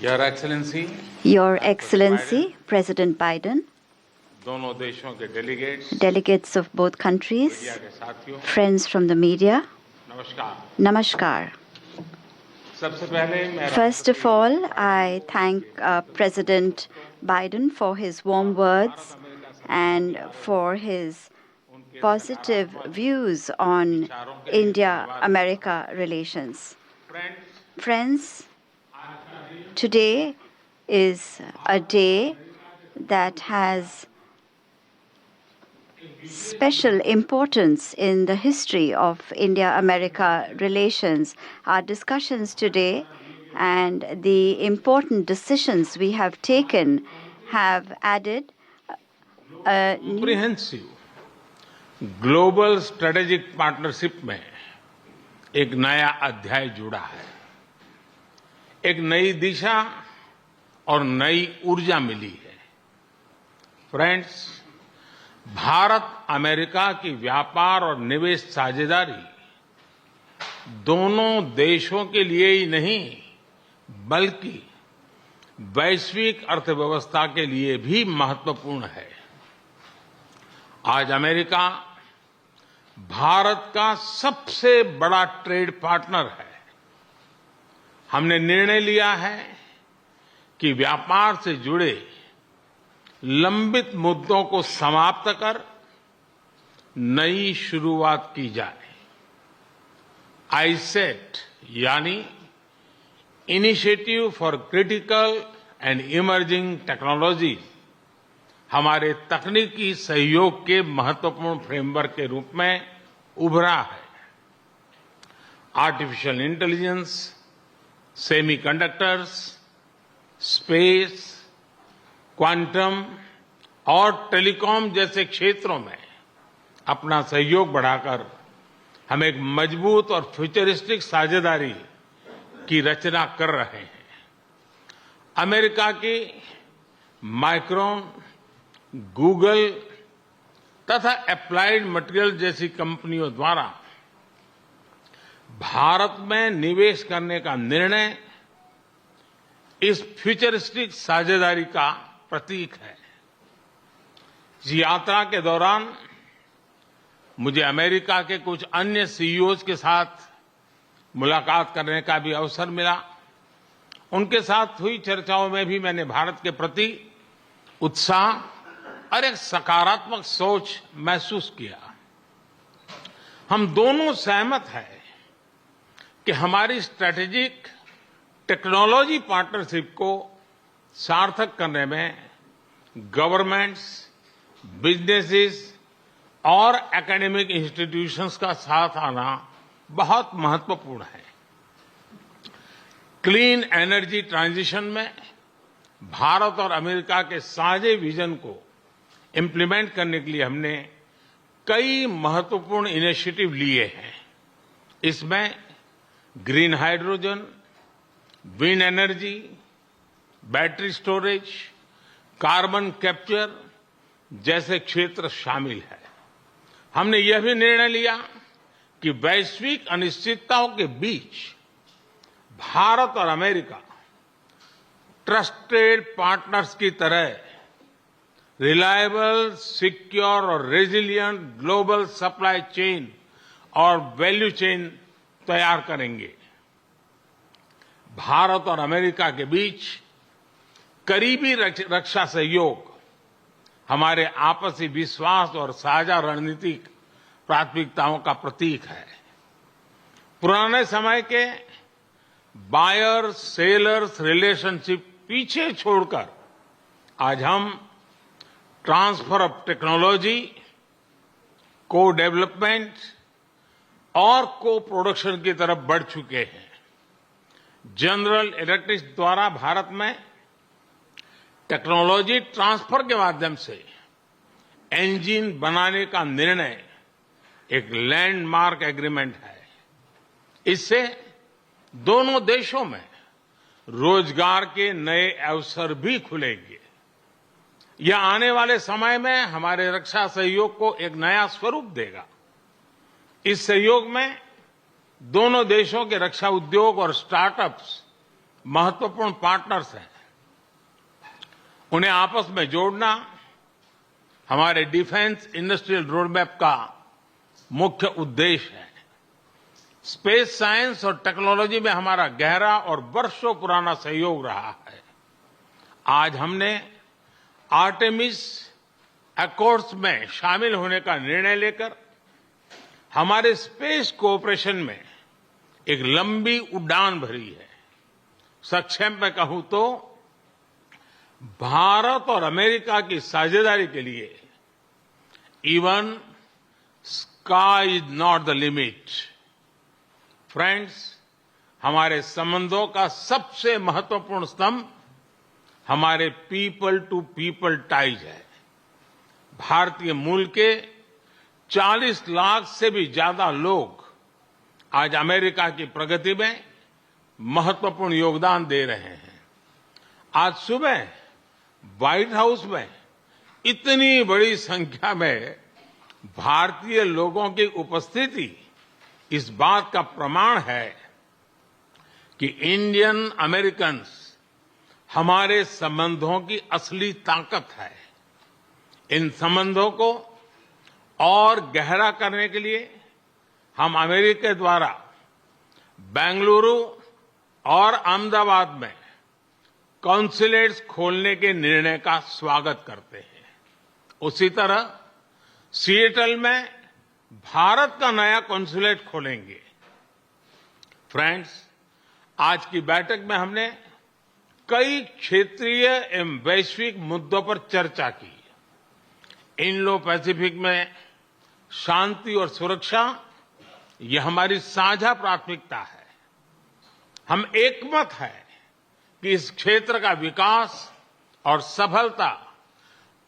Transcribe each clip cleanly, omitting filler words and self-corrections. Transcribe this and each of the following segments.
Your Excellency, Your Excellency, President Biden, दोनों देशों के delegates of both countries, media के साथियों, friends from the media, नमस्कार। Namaskar. सबसे पहले मैं First of all, I thank President Biden for his warm words and for his positive views on India-America relations. Friends, today is a day that has special importance in the history of India-America relations. Our discussions today and the important decisions we have taken have added a comprehensive global strategic partnership में एक नया अध्याय जुड़ा है, एक नई दिशा और नई ऊर्जा मिली है। फ्रेंड्स, भारत अमेरिका की व्यापार और निवेश साझेदारी दोनों देशों के लिए ही नहीं बल्कि वैश्विक अर्थव्यवस्था के लिए भी महत्वपूर्ण है। आज अमेरिका भारत का सबसे बड़ा ट्रेड पार्टनर है। हमने निर्णय लिया है कि व्यापार से जुड़े लंबित मुद्दों को समाप्त कर नई शुरुआत की जाए। आईसेट यानी initiative for critical and emerging technology हमारे तकनीकी सहयोग के महत्वपूर्ण फ्रेमवर्क के रूप में उभरा है। Artificial intelligence, semiconductors, space, quantum और टेलीकॉम जैसे क्षेत्रों में अपना सहयोग बढ़ाकर हम एक मजबूत और फ्यूचरिस्टिक साझेदारी की रचना कर रहे हैं। अमेरिका की माइक्रॉन, गूगल तथा एप्लाइड मटेरियल जैसी कंपनियों द्वारा भारत में निवेश करने का निर्णय इस फ्यूचरिस्टिक साझेदारी का प्रतीक है। इस यात्रा के दौरान मुझे अमेरिका के कुछ अन्य सीईओज के साथ मुलाकात करने का भी अवसर मिला। उनके साथ हुई चर्चाओं में भी मैंने भारत के प्रति उत्साह और एक सकारात्मक सोच महसूस किया। हम दोनों सहमत हैं कि हमारी स्ट्रैटेजिक टेक्नोलॉजी पार्टनरशिप को सार्थक करने में गवर्नमेंट्स, बिजनेसेस और एकेडमिक इंस्टीट्यूशंस का साथ आना बहुत महत्वपूर्ण है। क्लीन एनर्जी ट्रांजिशन में भारत और अमेरिका के साझे विजन को इम्प्लीमेंट करने के लिए हमने कई महत्वपूर्ण इनिशिएटिव लिए हैं। इसमें green hydrogen, wind energy, battery storage, carbon capture जैसे क्षेत्र शामिल है। हमने यह भी निर्णय लिया कि वैश्विक अनिश्चितताओं के बीच भारत और अमेरिका ट्रस्टेड पार्टनर्स की तरह रिलायबल, सिक्योर और रेजिलिएंट ग्लोबल सप्लाई चेन और वैल्यू चेन तैयार करेंगे। भारत और अमेरिका के बीच करीबी रक्षा सहयोग हमारे आपसी विश्वास और साझा रणनीतिक प्राथमिकताओं का प्रतीक है। पुराने समय के बायर सेलर्स रिलेशनशिप पीछे छोड़कर आज हम ट्रांसफर ऑफ टेक्नोलॉजी, को डेवलपमेंट और को प्रोडक्शन की तरफ बढ़ चुके हैं। जनरल इलेक्ट्रिक द्वारा भारत में टेक्नोलॉजी ट्रांसफर के माध्यम से इंजन बनाने का निर्णय एक लैंडमार्क एग्रीमेंट है। इससे दोनों देशों में रोजगार के नए अवसर भी खुलेंगे। यह आने वाले समय में हमारे रक्षा सहयोग को एक नया स्वरूप देगा। इस सहयोग में दोनों देशों के रक्षा उद्योग और स्टार्टअप्स महत्वपूर्ण पार्टनर्स हैं, उन्हें आपस में जोड़ना हमारे डिफेंस इंडस्ट्रियल रोडमैप का मुख्य उद्देश्य है। स्पेस साइंस और टेक्नोलॉजी में हमारा गहरा और वर्षों पुराना सहयोग रहा है। आज हमने आर्टेमिस अकॉर्ड्स में शामिल होने का निर्णय लेकर हमारे स्पेस कोऑपरेशन में एक लंबी उड़ान भरी है। संक्षेप में कहूं तो भारत और अमेरिका की साझेदारी के लिए even sky is not the limit. Friends, हमारे संबंधों का सबसे महत्वपूर्ण स्तंभ हमारे पीपल टू पीपल टाइज है। भारतीय मूल के 40 लाख से भी ज्यादा लोग आज अमेरिका की प्रगति में महत्वपूर्ण योगदान दे रहे हैं। आज सुबह व्हाइट हाउस में इतनी बड़ी संख्या में भारतीय लोगों की उपस्थिति इस बात का प्रमाण है कि इंडियन अमेरिकन्स हमारे संबंधों की असली ताकत है। इन संबंधों को और गहरा करने के लिए हम अमेरिका द्वारा बेंगलुरु और अहमदाबाद में कॉन्सुलेट्स खोलने के निर्णय का स्वागत करते हैं। उसी तरह सिएटल में भारत का नया कॉन्सुलेट खोलेंगे। फ्रेंड्स, आज की बैठक में हमने कई क्षेत्रीय एवं वैश्विक मुद्दों पर चर्चा की। इंडो पैसिफिक में शांति और सुरक्षा यह हमारी साझा प्राथमिकता है। हम एकमत हैं कि इस क्षेत्र का विकास और सफलता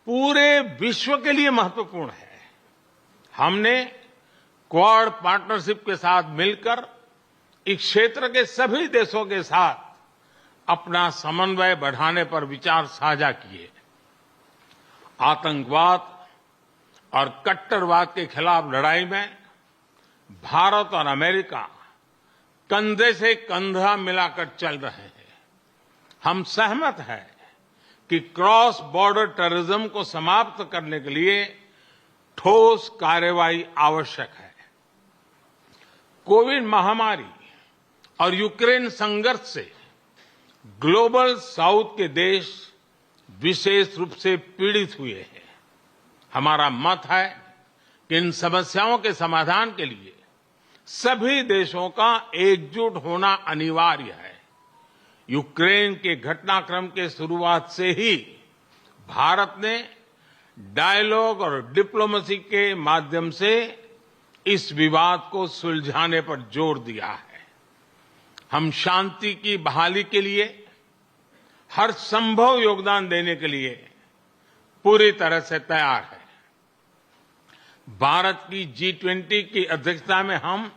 पूरे विश्व के लिए महत्वपूर्ण है। हमने क्वाड पार्टनरशिप के साथ मिलकर इस क्षेत्र के सभी देशों के साथ अपना समन्वय बढ़ाने पर विचार साझा किए। आतंकवाद और कट्टरवाद के खिलाफ लड़ाई में भारत और अमेरिका कंधे से कंधा मिलाकर चल रहे हैं। हम सहमत हैं कि क्रॉस बॉर्डर टेररिज्म को समाप्त करने के लिए ठोस कार्रवाई आवश्यक है। कोविड महामारी और यूक्रेन संघर्ष से ग्लोबल साउथ के देश विशेष रूप से पीड़ित हुए हैं। हमारा मत है कि इन समस्याओं के समाधान के लिए सभी देशों का एकजुट होना अनिवार्य है। यूक्रेन के घटनाक्रम के शुरुआत से ही भारत ने डायलॉग और डिप्लोमेसी के माध्यम से इस विवाद को सुलझाने पर जोर दिया है। हम शांति की बहाली के लिए हर संभव योगदान देने के लिए पूरी तरह से तैयार हैं। भारत की G20 की अध्यक्षता में हम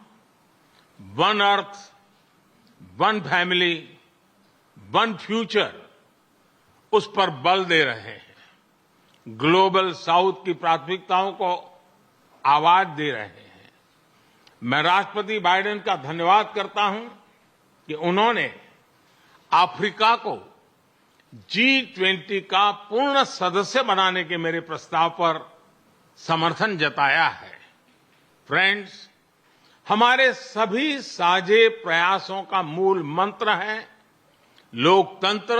one earth, one family, one future उस पर बल दे रहे हैं। ग्लोबल साउथ की प्राथमिकताओं को आवाज दे रहे हैं। मैं राष्ट्रपति बाइडेन का धन्यवाद करता हूं कि उन्होंने अफ्रीका को G20 का पूर्ण सदस्य बनाने के मेरे प्रस्ताव पर समर्थन जताया है। फ्रेंड्स, हमारे सभी साझे प्रयासों का मूल मंत्र है लोकतंत्र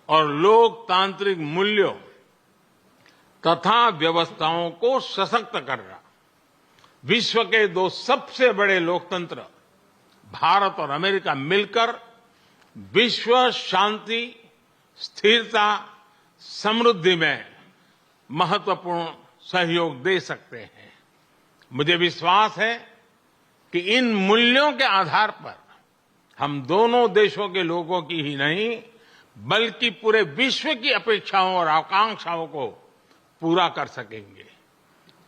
और लोकतांत्रिक मूल्यों तथा व्यवस्थाओं को सशक्त करना। विश्व के दो सबसे बड़े लोकतंत्र भारत और अमेरिका मिलकर विश्व शांति, स्थिरता, समृद्धि में महत्वपूर्ण सहयोग दे सकते हैं। मुझे विश्वास है कि इन मूल्यों के आधार पर हम दोनों देशों के लोगों की ही नहीं बल्कि पूरे विश्व की अपेक्षाओं और आकांक्षाओं को पूरा कर सकेंगे।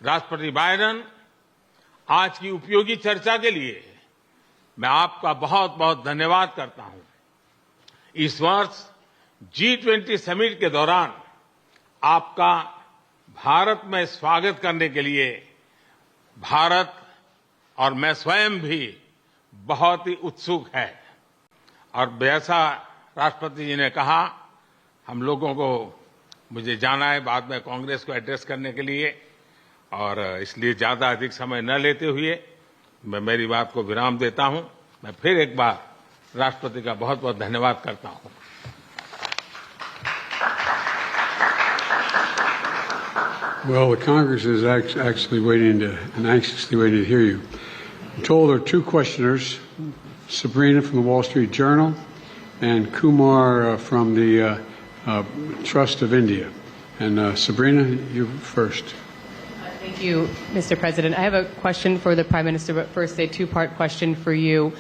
राष्ट्रपति बाइडेन, आज की उपयोगी चर्चा के लिए मैं आपका बहुत बहुत धन्यवाद करता हूं। इस वर्ष G20 समिट के दौरान आपका भारत में स्वागत करने के लिए भारत और मैं स्वयं भी बहुत ही उत्सुक है। और जैसा राष्ट्रपति जी ने कहा, हम लोगों को मुझे जाना है बाद में कांग्रेस को एड्रेस करने के लिए, और इसलिए ज्यादा अधिक समय न लेते हुए मैं मेरी बात को विराम देता हूं। मैं फिर एक बार राष्ट्रपति का बहुत बहुत धन्यवाद करता हूं। Well, the Congress is actually waiting to, and anxiously waiting to hear you. I'm told there are two questioners, Sabrina from the Wall Street Journal and Kumar from the Trust of India. And Sabrina, you first. Thank you, Mr. President. I have a question for the Prime Minister, but first a two-part question for you.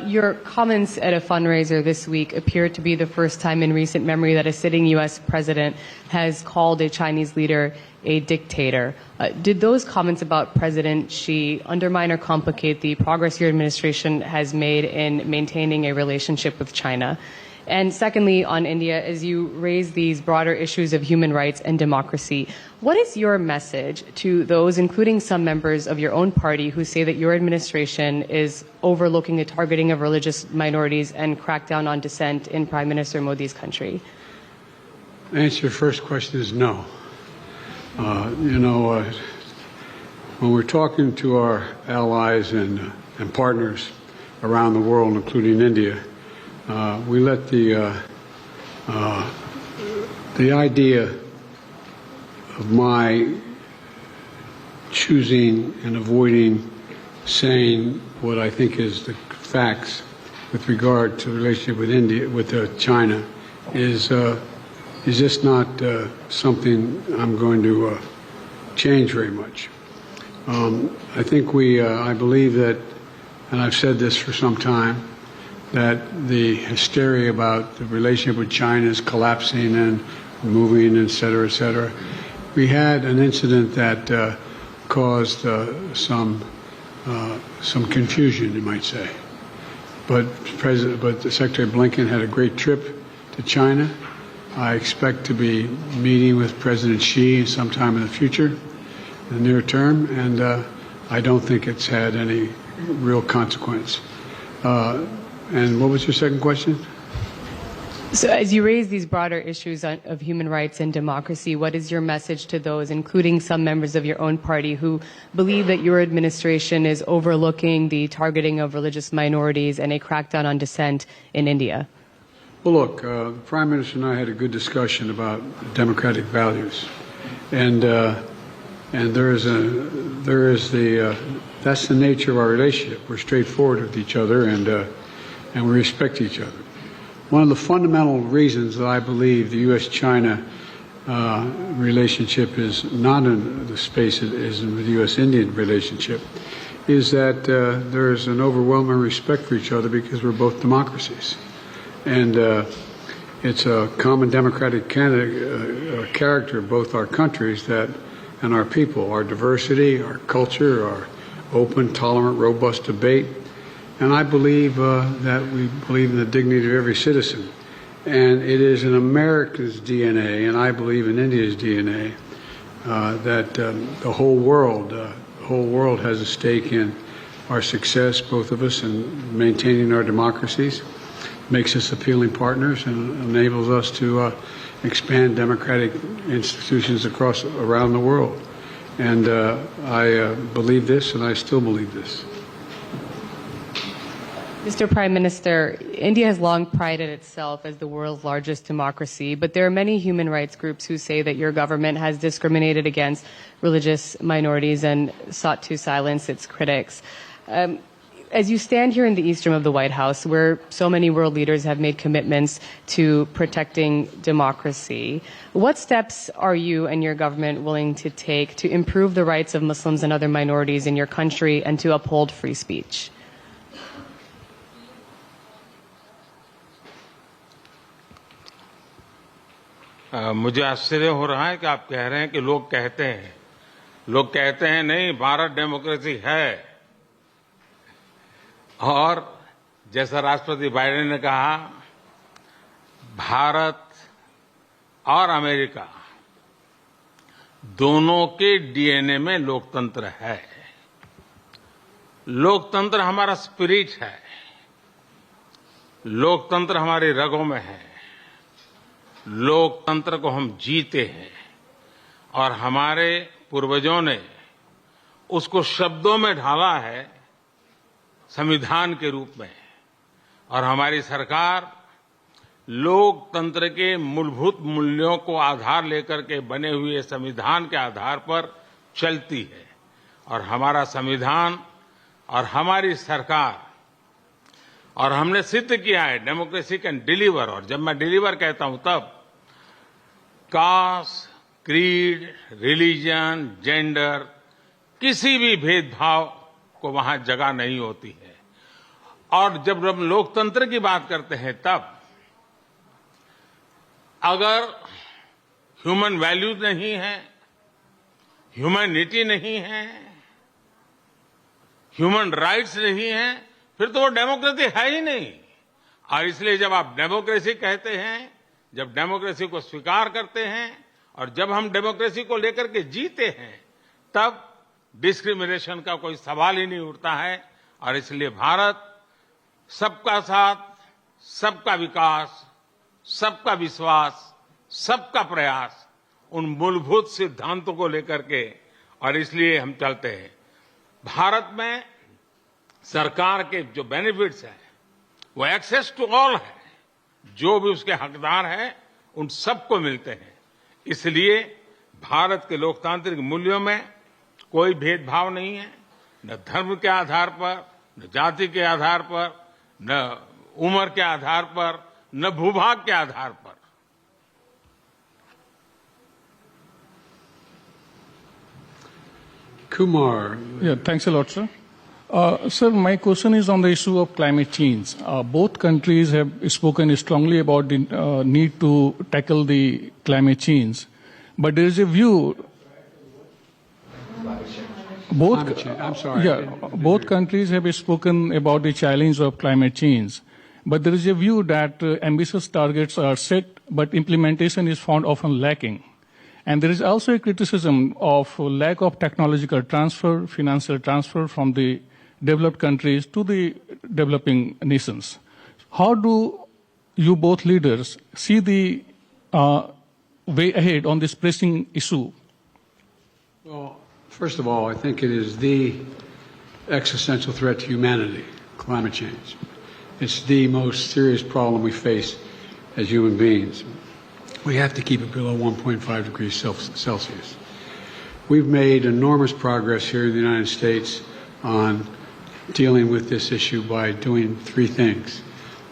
Your comments at a fundraiser this week appear to be the first time in recent memory that a sitting U.S. president has called a Chinese leader a dictator. Did those comments about President Xi undermine or complicate the progress your administration has made in maintaining a relationship with China? And secondly, on India, as you raise these broader issues of human rights and democracy, what is your message to those, including some members of your own party, who say that your administration is overlooking the targeting of religious minorities and crackdown on dissent in Prime Minister Modi's country? The answer to your first question is no. When we're talking to our allies and partners around the world, including India, we let the idea of my choosing and avoiding saying what I think is the facts with regard to the relationship with India, with China, is just not something I'm going to change very much. I think I believe that, and I've said this for some time, that the hysteria about the relationship with China is collapsing and moving, et cetera, et cetera. We had an incident that caused some confusion, you might say. But Secretary Blinken had a great trip to China. I expect to be meeting with President Xi sometime in the future, in the near term, and I don't think it's had any real consequence. And what was your second question? So as you raise these broader issues of human rights and democracy, what is your message to those, including some members of your own party, who believe that your administration is overlooking the targeting of religious minorities and a crackdown on dissent in India? Well, look, the Prime Minister and I had a good discussion about democratic values, and that's the nature of our relationship. We're straightforward with each other, and we respect each other. One of the fundamental reasons that I believe the U.S.-China relationship is not in the space it is in the U.S.-Indian relationship is that there's an overwhelming respect for each other because we're both democracies. And it's a common democratic character of both our countries and our people, our diversity, our culture, our open, tolerant, robust debate. And I believe that we believe in the dignity of every citizen. And it is in America's DNA, and I believe in India's DNA, that the whole world has a stake in our success, both of us, in maintaining our democracies, makes us appealing partners, and enables us to expand democratic institutions around the world. And I believe this, and I still believe this. Mr. Prime Minister, India has long prided itself as the world's largest democracy, but there are many human rights groups who say that your government has discriminated against religious minorities and sought to silence its critics. As you stand here in the east room of the White House, where so many world leaders have made commitments to protecting democracy, what steps are you and your government willing to take to improve the rights of Muslims and other minorities in your country and to uphold free speech? मुझे आश्चर्य हो रहा है कि आप कह रहे हैं कि लोग कहते हैं नहीं, भारत डेमोक्रेसी है। और जैसा राष्ट्रपति बाइडेन ने कहा, भारत और अमेरिका दोनों के डीएनए में लोकतंत्र है। लोकतंत्र हमारा स्पिरिट है। लोकतंत्र हमारी रगों में है। लोकतंत्र को हम जीते हैं और हमारे पूर्वजों ने उसको शब्दों में ढाला है संविधान के रूप में, और हमारी सरकार लोकतंत्र के मूलभूत मूल्यों को आधार लेकर के बने हुए संविधान के आधार पर चलती है। और हमारा संविधान और हमारी सरकार, और हमने सिद्ध किया है डेमोक्रेसी कैन डिलीवर। और जब मैं डिलीवर कहता हूं तब कास्ट, क्रीड, रिलीजन, जेंडर, किसी भी भेदभाव को वहां जगह नहीं होती है। और जब हम लोकतंत्र की बात करते हैं तब अगर ह्यूमन वैल्यूज नहीं है, ह्यूमैनिटी नहीं है, ह्यूमन राइट्स नहीं है, फिर तो वो डेमोक्रेसी है ही नहीं। और इसलिए जब आप डेमोक्रेसी कहते हैं, जब डेमोक्रेसी को स्वीकार करते हैं और जब हम डेमोक्रेसी को लेकर के जीते हैं, तब डिस्क्रिमिनेशन का कोई सवाल ही नहीं उठता है। और इसलिए भारत सबका साथ, सबका विकास, सबका विश्वास, सबका प्रयास, उन मूलभूत सिद्धांतों को लेकर के, और इसलिए हम चलते हैं। भारत में सरकार के जो बेनिफिट्स हैं वो एक्सेस टू ऑल है, जो भी उसके हकदार हैं उन सबको मिलते हैं। इसलिए भारत के लोकतांत्रिक मूल्यों में कोई भेदभाव नहीं है, न धर्म के आधार पर, न जाति के आधार पर, न उम्र के आधार पर, न भूभाग के आधार पर। Kumar. Yeah, thanks a lot, sir. Sir, my question is on the issue of climate change. Both countries have spoken strongly about the need to tackle the climate change, but there is a view. I'm sorry. Yeah, both countries have spoken about the challenge of climate change, but there is a view that ambitious targets are set, but implementation is found often lacking. And there is also a criticism of lack of technological transfer, financial transfer from the developed countries to the developing nations. How do you both leaders see the way ahead on this pressing issue? Well, first of all, I think it is the existential threat to humanity, climate change. It's the most serious problem we face as human beings. We have to keep it below 1.5 degrees Celsius. We've made enormous progress here in the United States on dealing with this issue by doing three things.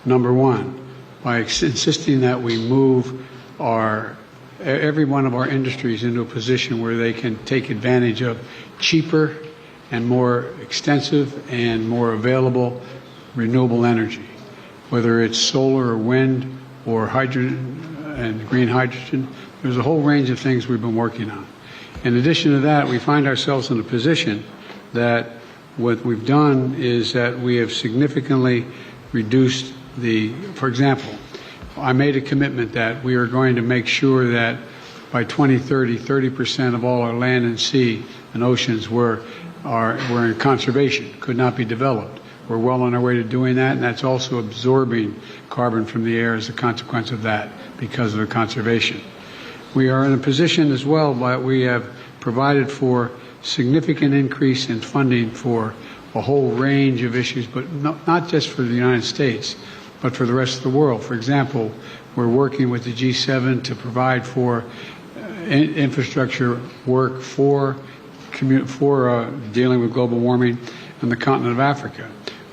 Number one, by insisting that we move every one of our industries into a position where they can take advantage of cheaper and more extensive and more available renewable energy, whether it's solar or wind or hydrogen and green hydrogen. There's a whole range of things we've been working on. In addition to that, we find ourselves in a position that what we've done is that we have significantly reduced for example, I made a commitment that we are going to make sure that by 2030, 30% of all our land and sea and oceans were in conservation, could not be developed. We're well on our way to doing that, and that's also absorbing carbon from the air as a consequence of that because of the conservation. We are in a position as well that we have provided for significant increase in funding for a whole range of issues, but not just for the United States, but for the rest of the world. For example, we're working with the G7 to provide for infrastructure work for dealing with global warming on the continent of Africa.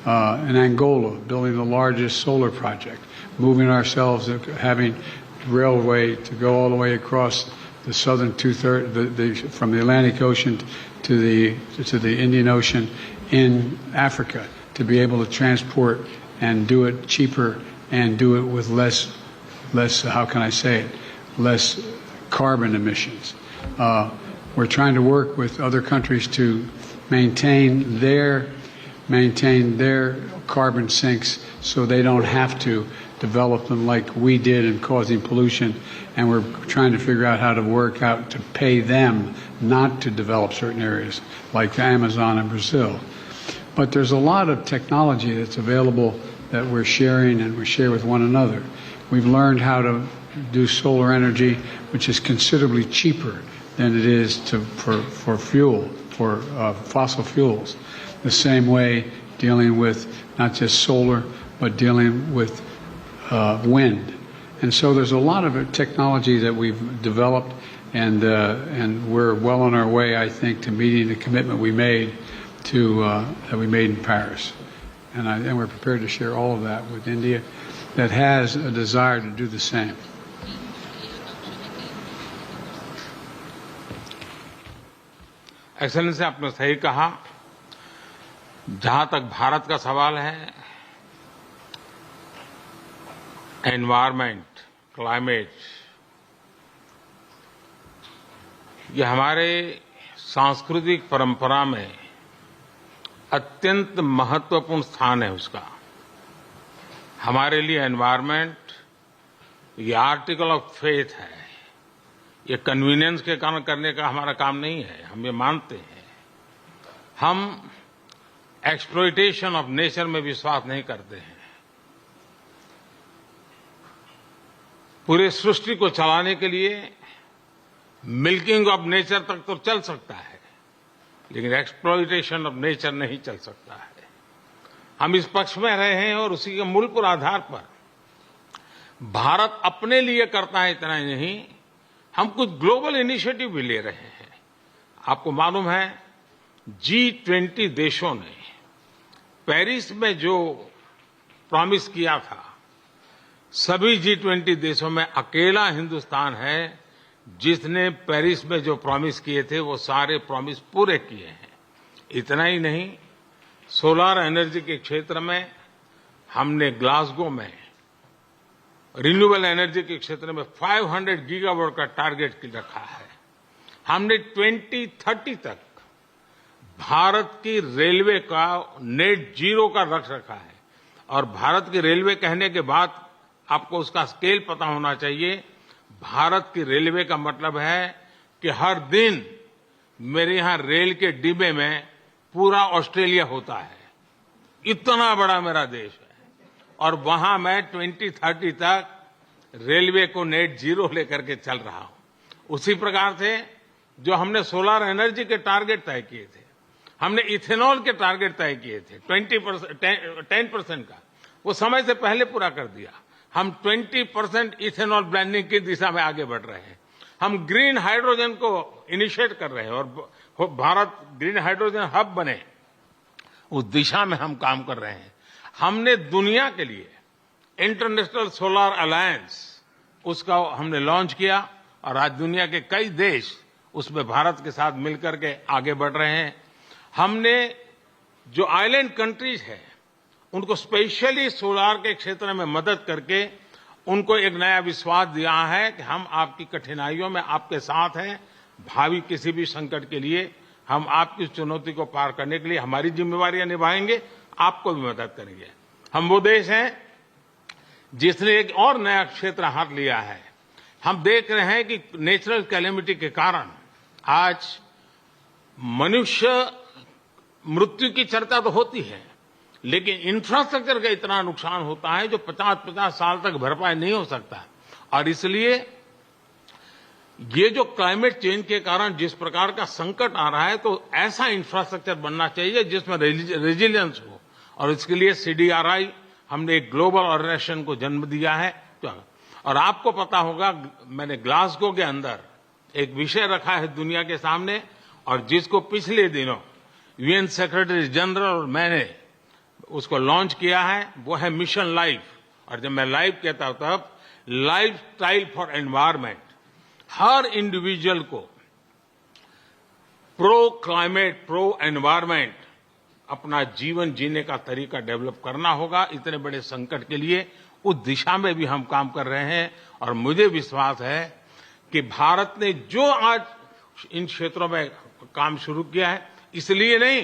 In Angola, building the largest solar project, moving ourselves, having railway to go all the way across the southern from the Atlantic Ocean to the Indian Ocean in Africa, to be able to transport and do it cheaper and do it with less, how can I say it, less carbon emissions. We're trying to work with other countries to maintain their carbon sinks so they don't have to develop them like we did in causing pollution, and we're trying to figure out how to work out to pay them not to develop certain areas like the Amazon and Brazil. But there's a lot of technology that's available that we're sharing and we share with one another. We've learned how to do solar energy, which is considerably cheaper than it is for fuel, for fossil fuels. The same way dealing with not just solar, but dealing with wind. And so there's a lot of technology that we've developed, and we're well on our way, I think, to meeting the commitment we made that we made in Paris. And we're prepared to share all of that with India, that has a desire to do the same. Excellency, आपने सही कहा। जहां तक भारत का सवाल है, environment, climate, ये हमारे सांस्कृतिक परंपरा में अत्यंत महत्वपूर्ण स्थान है उसका। हमारे लिए एनवायरमेंट ये आर्टिकल ऑफ फेथ है। ये कन्वीनियंस के कारण करने का हमारा काम नहीं है, हम ये मानते हैं। हम एक्सप्लॉयटेशन ऑफ नेचर में विश्वास नहीं करते हैं। पूरे सृष्टि को चलाने के लिए मिल्किंग ऑफ नेचर तक तो चल सकता है, लेकिन एक्सप्लॉयटेशन ऑफ नेचर नहीं चल सकता है। हम इस पक्ष में रहे हैं और उसी के मूलभूत आधार पर भारत अपने लिए करता है, इतना ही नहीं, हम कुछ ग्लोबल इनिशिएटिव भी ले रहे हैं। आपको मालूम है, G20 देशों ने पेरिस में जो प्रॉमिस किया था, सभी G20 देशों में अकेला हिंदुस्तान है जिसने पेरिस में जो प्रॉमिस किए थे वो सारे प्रॉमिस पूरे किए हैं। इतना ही नहीं, सोलर एनर्जी के क्षेत्र में हमने ग्लासगो में रिन्यूएबल एनर्जी के क्षेत्र में 500 गीगावाट का टारगेट रखा है। हमने 2030 तक भारत की रेलवे का नेट जीरो का लक्ष्य रखा है। और भारत की रेलवे कहने के बाद आपको उसका स्केल पता होना चाहिए। भारत की रेलवे का मतलब है कि हर दिन मेरे यहां रेल के डिब्बे में पूरा ऑस्ट्रेलिया होता है। इतना बड़ा मेरा देश है और वहां मैं 2030 तक रेलवे को नेट जीरो लेकर के चल रहा हूं। उसी प्रकार से जो हमने सोलर एनर्जी के टारगेट तय किए थे, हमने इथेनॉल के टारगेट तय किए थे 10% का, वो समय से पहले पूरा कर दिया। हम 20% इथेनॉल ब्लेंडिंग की दिशा में आगे बढ़ रहे हैं। हम ग्रीन हाइड्रोजन को इनिशिएट कर रहे हैं और भारत ग्रीन हाइड्रोजन हब बने, उस दिशा में हम काम कर रहे हैं। हमने दुनिया के लिए इंटरनेशनल सोलर अलायंस उसका हमने लॉन्च किया और आज दुनिया के कई देश उसमें भारत के साथ मिलकर के आगे बढ़ रहे हैं। हमने जो आइलैंड कंट्रीज है उनको स्पेशली सोलार के क्षेत्र में मदद करके उनको एक नया विश्वास दिया है कि हम आपकी कठिनाइयों में आपके साथ हैं। भावी किसी भी संकट के लिए हम आपकी चुनौती को पार करने के लिए हमारी जिम्मेवारियां निभाएंगे, आपको भी मदद करेंगे। हम वो देश हैं जिसने एक और नया क्षेत्र हाथ लिया है। हम देख रहे हैं कि नेचुरल कैलेमिटी के कारण आज मनुष्य मृत्यु की चर्चा तो होती है, लेकिन इंफ्रास्ट्रक्चर का इतना नुकसान होता है जो 50-50 साल तक भरपाई नहीं हो सकता। और इसलिए ये जो क्लाइमेट चेंज के कारण जिस प्रकार का संकट आ रहा है, तो ऐसा इंफ्रास्ट्रक्चर बनना चाहिए जिसमें रेजिलियंस हो। और इसके लिए CDRI हमने एक ग्लोबल ऑर्गेनाइजेशन को जन्म दिया है। और आपको पता होगा, मैंने ग्लासगो के अंदर एक विषय रखा है दुनिया के सामने, और जिसको पिछले दिनों UN सेक्रेटरी जनरल और मैंने उसको लॉन्च किया है, वो है मिशन लाइफ। और जब मैं लाइफ कहता हूं तब life style for environment. Her individual को प्रो क्लाइमेट, प्रो एनवायरमेंट अपना जीवन जीने का तरीका डेवलप करना होगा। इतने बड़े संकट के लिए उस दिशा में भी हम काम कर रहे हैं। और मुझे विश्वास है कि भारत ने जो आज इन क्षेत्रों में काम शुरू किया है, इसलिए नहीं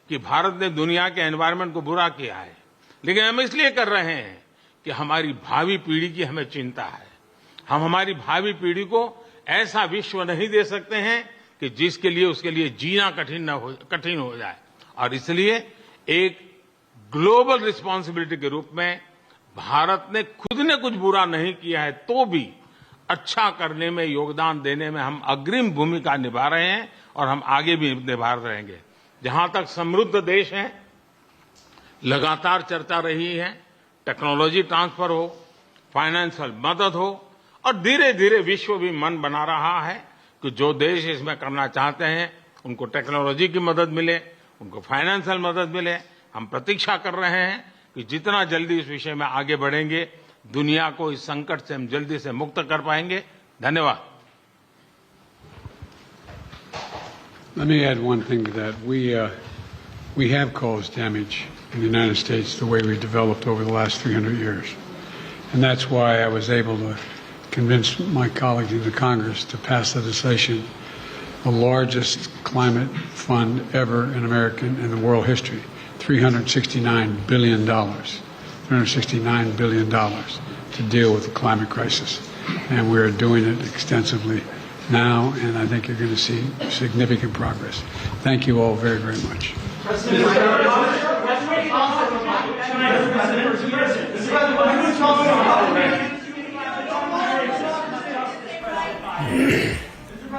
कि भारत ने दुनिया के एनवायरमेंट को बुरा किया है, लेकिन हम इसलिए कर रहे हैं कि हमारी भावी पीढ़ी की हमें चिंता है। हम हमारी भावी पीढ़ी को ऐसा विश्व नहीं दे सकते हैं कि जिसके लिए उसके लिए जीना कठिन हो जाए। और इसलिए एक ग्लोबल रिस्पांसिबिलिटी के रूप में भारत ने खुद ने कुछ बुरा नहीं किया है तो भी अच्छा करने में, योगदान देने में हम अग्रिम भूमिका निभा रहे हैं और हम आगे भी निभा रहेंगे। जहां तक समृद्ध देश है, लगातार चर्चा रही है, टेक्नोलॉजी ट्रांसफर हो, फाइनेंशियल मदद हो, और धीरे धीरे विश्व भी मन बना रहा है कि जो देश इसमें करना चाहते हैं उनको टेक्नोलॉजी की मदद मिले, उनको फाइनेंशियल मदद मिले। हम प्रतीक्षा कर रहे हैं कि जितना जल्दी इस विषय में आगे बढ़ेंगे, दुनिया को इस संकट से हम जल्दी से मुक्त कर पाएंगे। धन्यवाद। Let me add one thing to that. We have caused damage in the United States the way we developed over the last 300 years. And that's why I was able to convince my colleagues in the Congress to pass legislation, the largest climate fund ever in American and in world history, $369 billion. $369 billion to deal with the climate crisis. And we're doing it extensively now, and I think you're going to see significant progress. Thank you all very, very much. President,